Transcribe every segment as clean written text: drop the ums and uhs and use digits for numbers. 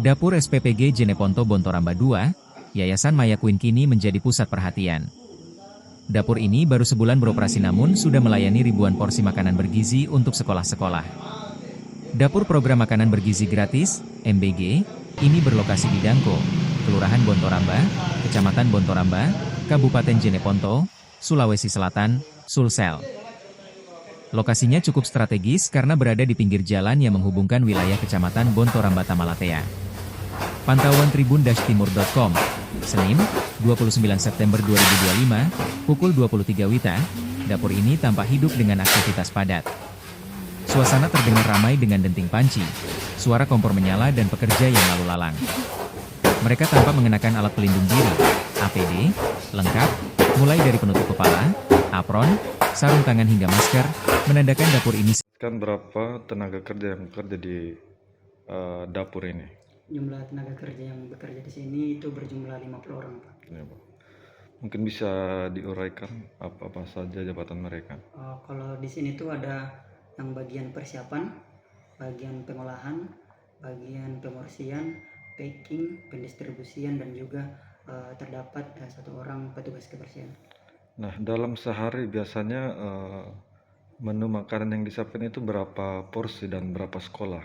Dapur SPPG Jeneponto Bontoramba II, Yayasan Maya Queen kini menjadi pusat perhatian. Dapur ini baru sebulan beroperasi namun sudah melayani ribuan porsi makanan bergizi untuk sekolah-sekolah. Dapur Program Makanan Bergizi Gratis, MBG, ini berlokasi di Dangko, Kelurahan Bontoramba, Kecamatan Bontoramba, Kabupaten Jeneponto, Sulawesi Selatan, Sulsel. Lokasinya cukup strategis karena berada di pinggir jalan yang menghubungkan wilayah Kecamatan Bontoramba Tamalatea. Pantauan tribun-timur.com, Senin, 29 September 2025, pukul 23 WITA, dapur ini tampak hidup dengan aktivitas padat. Suasana terdengar ramai dengan denting panci, suara kompor menyala dan pekerja yang lalu lalang. Mereka tampak mengenakan alat pelindung diri, APD, lengkap, mulai dari penutup kepala, apron, sarung tangan hingga masker, menandakan dapur ini. Kan berapa tenaga kerja yang bekerja di dapur ini? Jumlah tenaga kerja yang bekerja di sini itu berjumlah 50 orang, Pak. Ya, Pak. Mungkin bisa diuraikan apa-apa saja jabatan mereka? Kalau di sini tuh ada yang bagian persiapan, bagian pengolahan, bagian pemorsian, packing, pendistribusian, dan juga terdapat satu orang petugas kebersihan. Nah, dalam sehari biasanya menu makanan yang disiapkan itu berapa porsi dan berapa sekolah?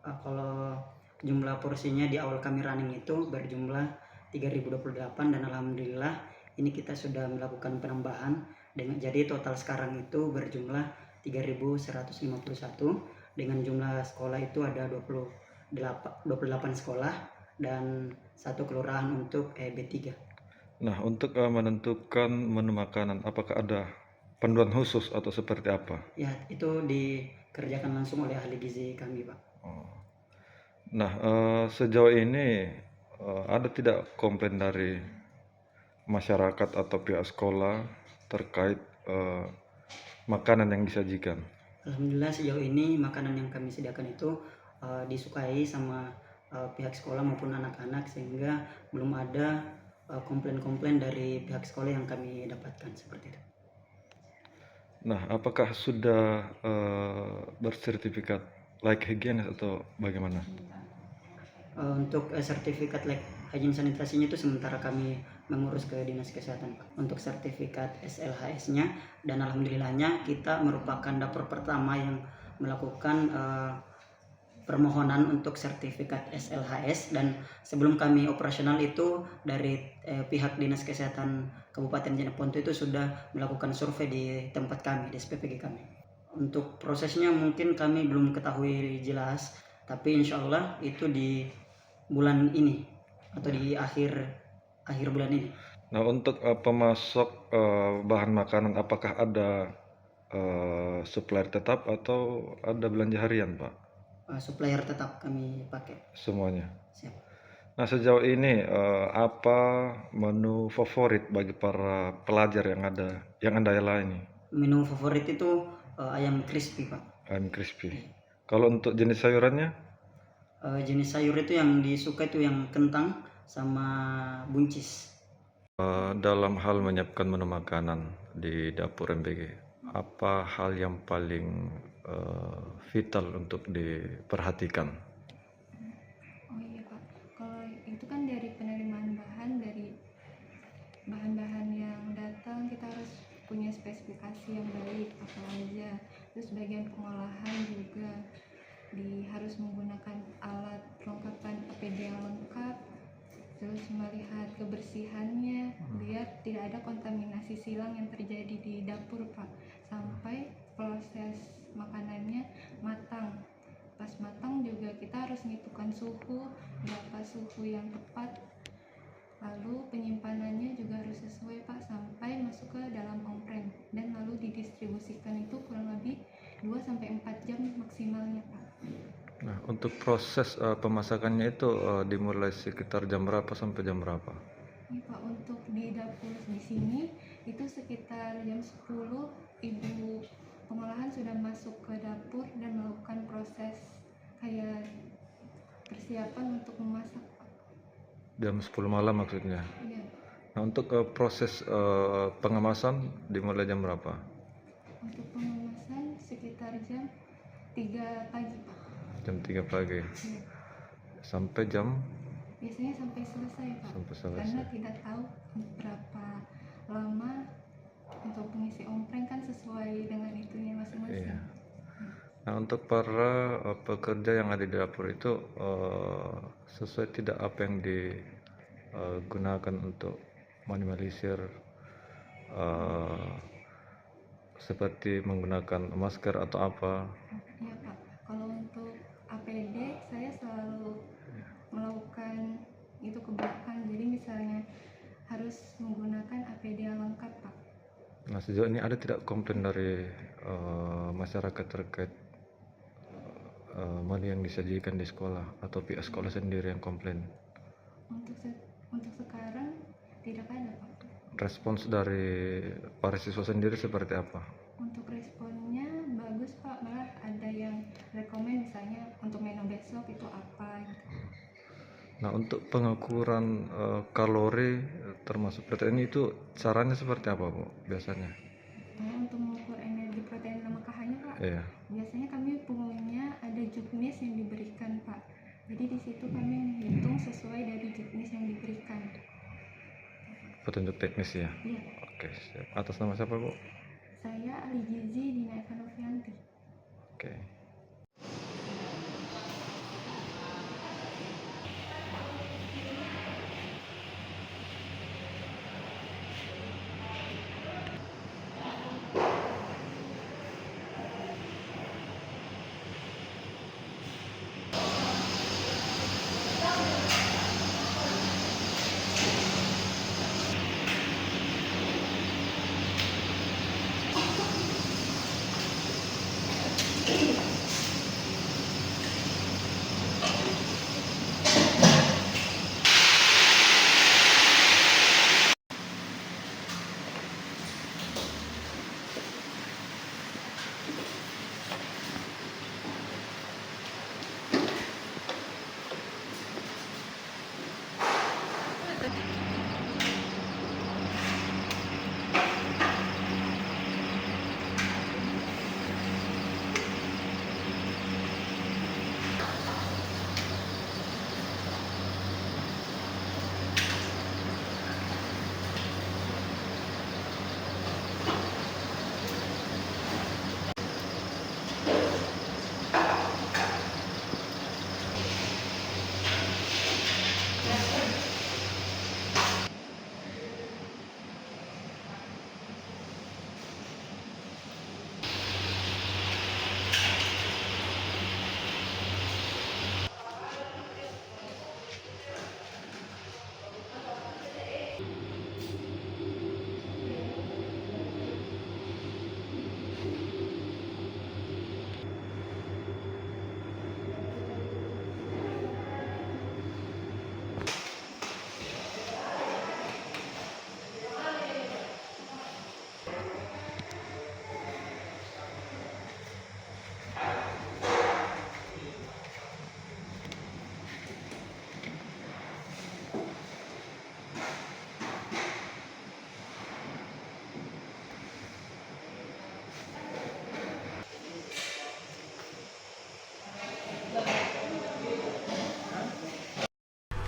Kalau jumlah porsinya di awal kami running itu berjumlah 3028 dan alhamdulillah ini kita sudah melakukan penambahan jadi total sekarang itu berjumlah 3151 dengan jumlah sekolah itu ada 28 sekolah dan satu kelurahan untuk B3. Nah, untuk menentukan menu makanan, apakah ada panduan khusus atau seperti apa? Ya, itu dikerjakan langsung oleh ahli gizi kami, Pak. Nah, sejauh ini ada tidak komplain dari masyarakat atau pihak sekolah terkait makanan yang disajikan? Alhamdulillah sejauh ini makanan yang kami sediakan itu disukai sama pihak sekolah maupun anak-anak sehingga belum ada komplain-komplain dari pihak sekolah yang kami dapatkan seperti itu. Nah, apakah sudah bersertifikat layak higienis atau bagaimana? Untuk sertifikat layak hygiene sanitasinya itu sementara kami mengurus ke Dinas Kesehatan, Pak. Untuk sertifikat SLHS-nya dan alhamdulillahnya kita merupakan dapur pertama yang melakukan permohonan untuk sertifikat SLHS dan sebelum kami operasional itu dari pihak Dinas Kesehatan Kabupaten Jeneponto itu sudah melakukan survei di tempat kami, di SPPG kami. Untuk prosesnya mungkin kami belum ketahui jelas, tapi insya Allah itu di bulan ini atau di akhir bulan ini. Nah, untuk pemasok bahan makanan, apakah ada supplier tetap atau ada belanja harian, Pak? Supplier tetap kami pakai. Semuanya. Siap. Nah, sejauh ini apa menu favorit bagi para pelajar yang Anda layani? Menu favorit itu ayam crispy, Pak. Ayam crispy. Kalau untuk jenis sayurannya? Jenis sayur itu yang disuka itu yang kentang sama buncis. Dalam hal menyiapkan menu makanan di dapur MBG, apa hal yang paling vital untuk diperhatikan? Oh iya Pak, kalau itu kan dari penerimaan bahan, dari bahan-bahan yang datang kita harus punya spesifikasi yang baik apa aja. Terus bagian pengolahan juga harus menggunakan alat kelengkapan APD yang lengkap. Terus melihat kebersihannya biar tidak ada kontaminasi silang yang terjadi di dapur, Pak, sampai proses makanannya matang. Pas matang juga kita harus menentukan suhu, berapa suhu yang tepat, lalu penyimpanannya juga harus sesuai, Pak, sampai masuk ke dalam ompreng dan lalu didistribusikan itu kurang lebih 2-4 jam maksimalnya, Pak. Nah, untuk proses pemasakannya itu dimulai sekitar jam berapa sampai jam berapa? Ini Pak, untuk di dapur di sini itu sekitar jam 10 ibu pengolahan sudah masuk ke dapur dan melakukan proses kayak persiapan untuk memasak, Pak. Jam 10 malam maksudnya? Iya. Nah, untuk proses pengemasan dimulai jam berapa? Untuk pengemasan sekitar jam 3 pagi, Pak. Jam 3 pagi. Iya. sampai jam Biasanya sampai selesai Pak. sampai Karena selesai. tidak tahu berapa lama untuk mengisi ompreng, kan sesuai dengan itunya masing-masing. Iya. Nah, untuk para pekerja yang ada di dapur itu sesuai tidak apa yang digunakan untuk minimalisir seperti menggunakan masker atau apa. Iya Pak, kalau untuk APD saya selalu melakukan itu ke belakang, jadi misalnya harus menggunakan APD yang lengkap Pak. Nah, sejauh ini ada tidak komplain dari masyarakat terkait menu yang disajikan di sekolah atau pihak sekolah sendiri yang komplain? Untuk sekarang tidak ada Pak. Respons dari para siswa sendiri seperti apa? Untuk responnya bagus Pak, malah ada yang rekomen misalnya untuk menu besok itu apa gitu. Nah, untuk pengukuran kalori termasuk protein itu caranya seperti apa Bu biasanya? Nah, untuk mengukur energi protein lemak KH-nya Pak, Iya. biasanya kami pengumumnya ada juknis yang diberikan Pak. Jadi di situ kami menghitung sesuai dari juknis yang diberikan. Petunjuk teknis ya? Iya, Oke, siap. Atas nama siapa Bu? saya ahli gizi Dina Evanovianti. Oke.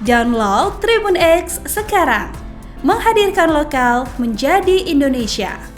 Download Tribun X sekarang, menghadirkan lokal menjadi Indonesia.